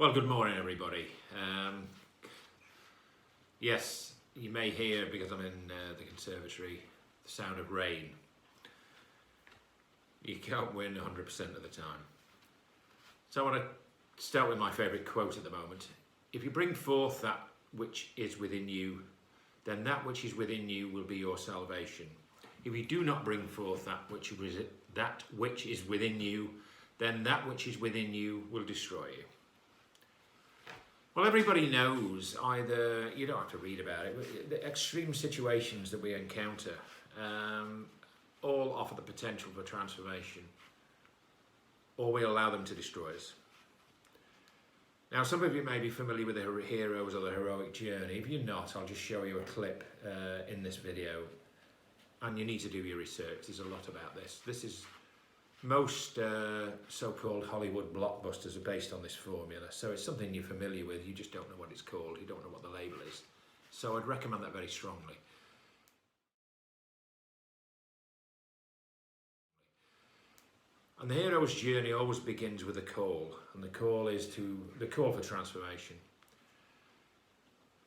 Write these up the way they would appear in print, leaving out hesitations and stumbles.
Well, good morning, everybody. Yes, you may hear, because I'm in the conservatory, the sound of rain. You can't win 100% of the time. So I want to start with my favourite quote at the moment. If you bring forth that which is within you, then that which is within you will be your salvation. If you do not bring forth that which is within you, then that which is within you will destroy you. Well, everybody knows, either, you don't have to read about it, the extreme situations that we encounter all offer the potential for transformation, or we allow them to destroy us. Now, some of you may be familiar with the heroes or the heroic journey. If you're not, I'll just show you a clip in this video, and you need to do your research. There's a lot about this. Most so-called Hollywood blockbusters are based on this formula, so it's something you're familiar with, you just don't know what it's called, you don't know what the label is. So I'd recommend that very strongly. And the hero's journey always begins with a call, and the call for transformation.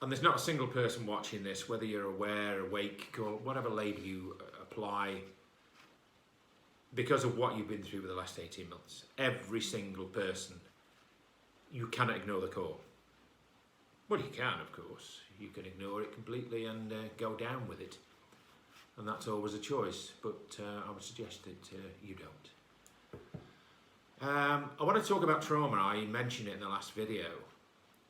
And there's not a single person watching this, whether you're aware, awake, call, whatever label you apply, because of what you've been through for the last 18 months. Every single person, you cannot ignore the call. Well, you can, of course. You can ignore it completely and go down with it. And that's always a choice, but I would suggest that you don't. I want to talk about trauma. I mentioned it in the last video.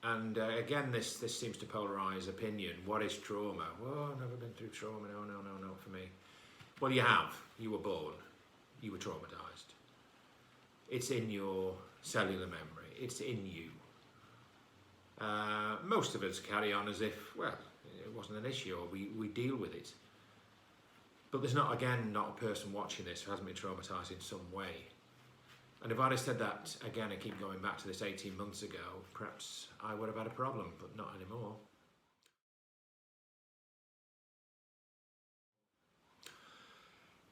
And again, this seems to polarise opinion. What is trauma? Well, I've never been through trauma. No, not for me. Well, you have. You were born. You were traumatised. It's in your cellular memory. It's in you. Most of us carry on as if, well, it wasn't an issue, or we deal with it. But there's not a person watching this who hasn't been traumatised in some way. And if I'd have said that again and keep going back to this 18 months ago, perhaps I would have had a problem, but not anymore.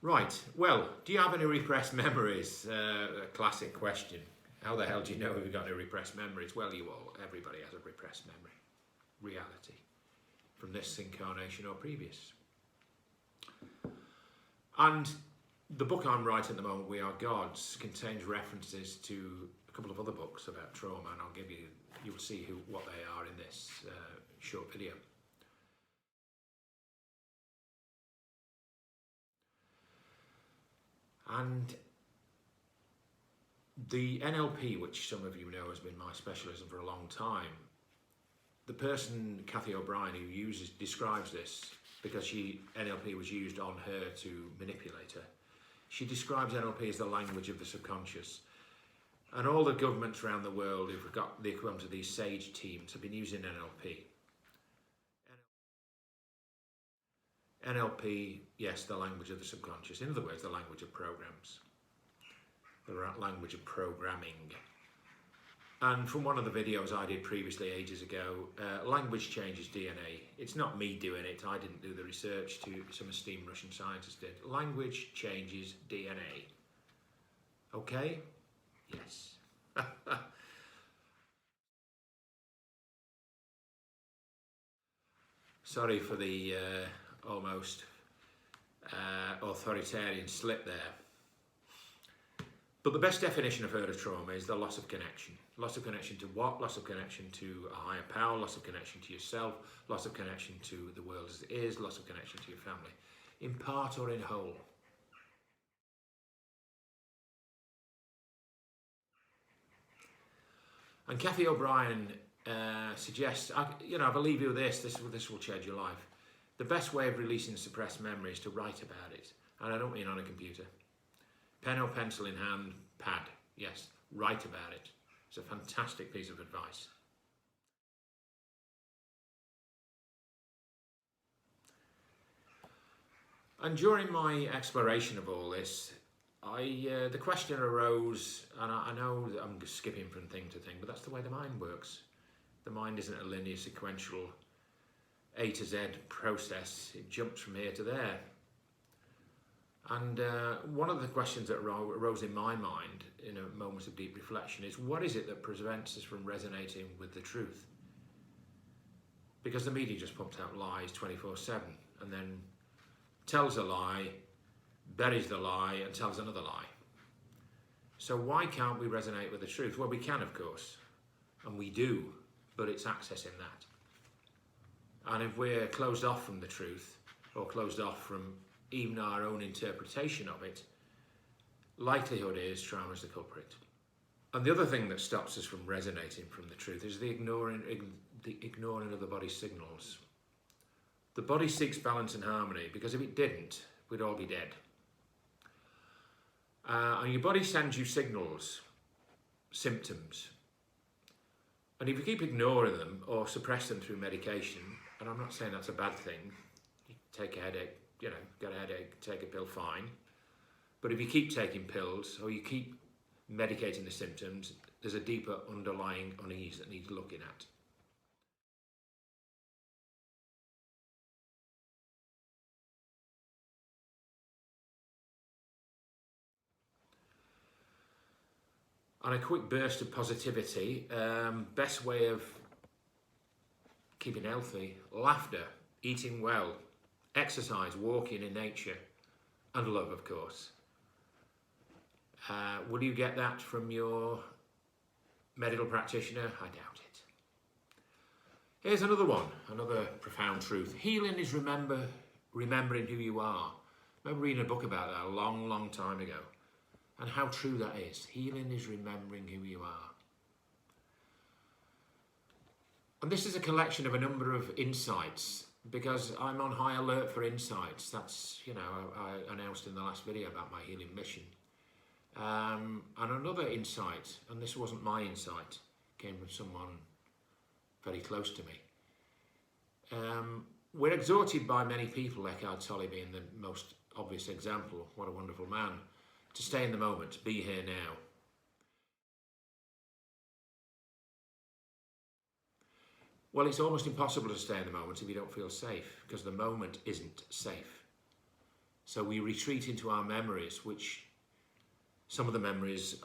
Right, well, do you have any repressed memories? A classic question. How the hell do you know if you've got any repressed memories? Well, everybody has a repressed memory. Reality. From this incarnation or previous. And the book I'm writing at the moment, We Are Gods, contains references to a couple of other books about trauma, and you'll see what they are in this short video. And the NLP, which some of you know has been my specialism for a long time, the person, Cathy O'Brien, who describes this, because NLP was used on her to manipulate her, she describes NLP as the language of the subconscious. And all the governments around the world who've got the equivalent of these SAGE teams have been using NLP. NLP, yes, the language of the subconscious. In other words, the language of programs. The language of programming. And from one of the videos I did previously ages ago, language changes DNA. It's not me doing it. I didn't do the research. Some esteemed Russian scientists did. Language changes DNA. Okay? Yes. Sorry for the almost authoritarian slip there. But the best definition I've heard of trauma is the loss of connection. Loss of connection to what? Loss of connection to a higher power, loss of connection to yourself, loss of connection to the world as it is, loss of connection to your family, in part or in whole. And Cathy O'Brien suggests, I believe you with this will change your life. The best way of releasing suppressed memory is to write about it. And I don't mean on a computer. Pen or pencil in hand, pad, yes, write about it. It's a fantastic piece of advice. And during my exploration of all this, the question arose, and I know that I'm skipping from thing to thing, but that's the way the mind works. The mind isn't a linear, sequential A to Z process. It jumps from here to there. And one of the questions that arose in my mind in a moment of deep reflection is, what is it that prevents us from resonating with the truth? Because the media just pumps out lies 24/7 and then tells a lie, buries the lie and tells another lie. So why can't we resonate with the truth? Well, we can, of course, and we do, but it's accessing that. And if we're closed off from the truth, or closed off from even our own interpretation of it, likelihood is trauma is the culprit. And the other thing that stops us from resonating from the truth is the ignoring of the body's signals. The body seeks balance and harmony, because if it didn't, we'd all be dead. And your body sends you signals, symptoms. And if you keep ignoring them or suppress them through medication, and I'm not saying that's a bad thing, you take a headache, get a headache, take a pill, fine. But if you keep taking pills or you keep medicating the symptoms, there's a deeper underlying unease that needs looking at. And a quick burst of positivity, best way of keeping healthy: laughter, eating well, exercise, walking in nature, and love, of course. Will you get that from your medical practitioner? I doubt it. Here's another one, another profound truth. Healing is remembering who you are. I remember reading a book about that a long, long time ago. And how true that is. Healing is remembering who you are. And this is a collection of a number of insights, because I'm on high alert for insights. That's, I announced in the last video about my healing mission. And another insight, and this wasn't my insight, came from someone very close to me. We're exhorted by many people, Eckhart Tolle being the most obvious example, what a wonderful man, to stay in the moment, be here now. Well, it's almost impossible to stay in the moment if you don't feel safe, because the moment isn't safe. So we retreat into our memories, which some of the memories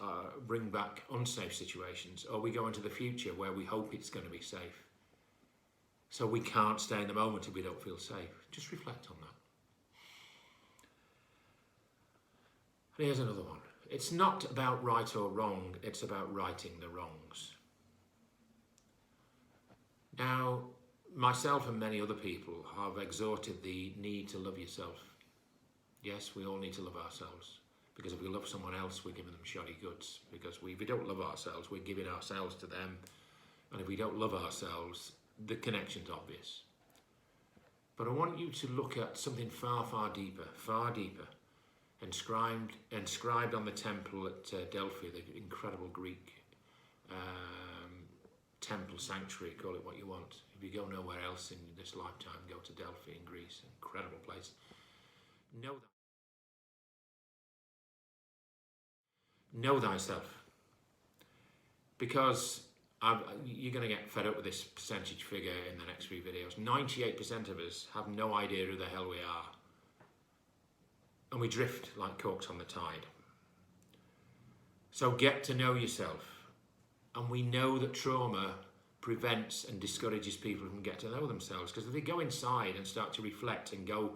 bring back unsafe situations, or we go into the future where we hope it's going to be safe. So we can't stay in the moment if we don't feel safe. Just reflect on that. And here's another one. It's not about right or wrong, it's about righting the wrongs. Now, myself and many other people have exhorted the need to love yourself. Yes, we all need to love ourselves, because if we love someone else, we're giving them shoddy goods. Because if we don't love ourselves, we're giving ourselves to them. And if we don't love ourselves, the connection's obvious. But I want you to look at something far, far deeper, inscribed on the temple at Delphi, the incredible Greek temple sanctuary, call it what you want. If you go nowhere else in this lifetime, go to Delphi in Greece, incredible place. Know thyself, because you're going to get fed up with this percentage figure in the next few videos. 98% of us have no idea who the hell we are. And we drift like corks on the tide. So get to know yourself. And we know that trauma prevents and discourages people from getting to know themselves, because if they go inside and start to reflect and go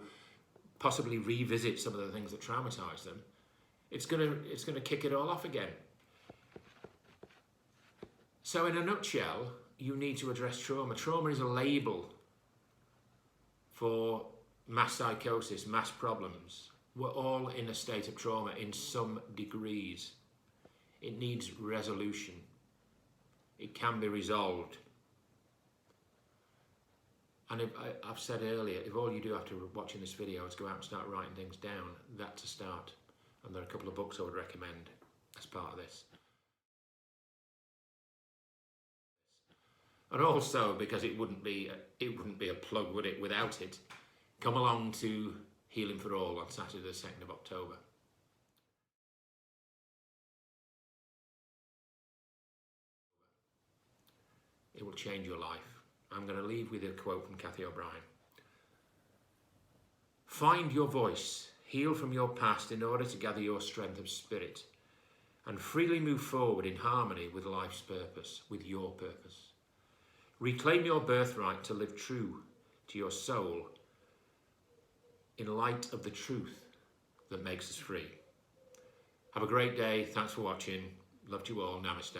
possibly revisit some of the things that traumatise them, it's gonna kick it all off again. So in a nutshell, you need to address trauma. Trauma is a label for mass psychosis, mass problems. We're all in a state of trauma in some degrees. It needs resolution. It can be resolved. And I've said earlier, if all you do after watching this video is go out and start writing things down, that's a start. And there are a couple of books I would recommend as part of this. And also, because it wouldn't be a plug, would it, without it, come along to Healing for All on Saturday the 2nd of October. It will change your life. I'm going to leave with a quote from Kathy O'Brien. Find your voice, Heal from your past in order to gather your strength of spirit and freely move forward in harmony with life's purpose, with your purpose. Reclaim your birthright to live true to your soul in light of the truth that makes us free. Have a great day. Thanks for watching. Love to you all. Namaste.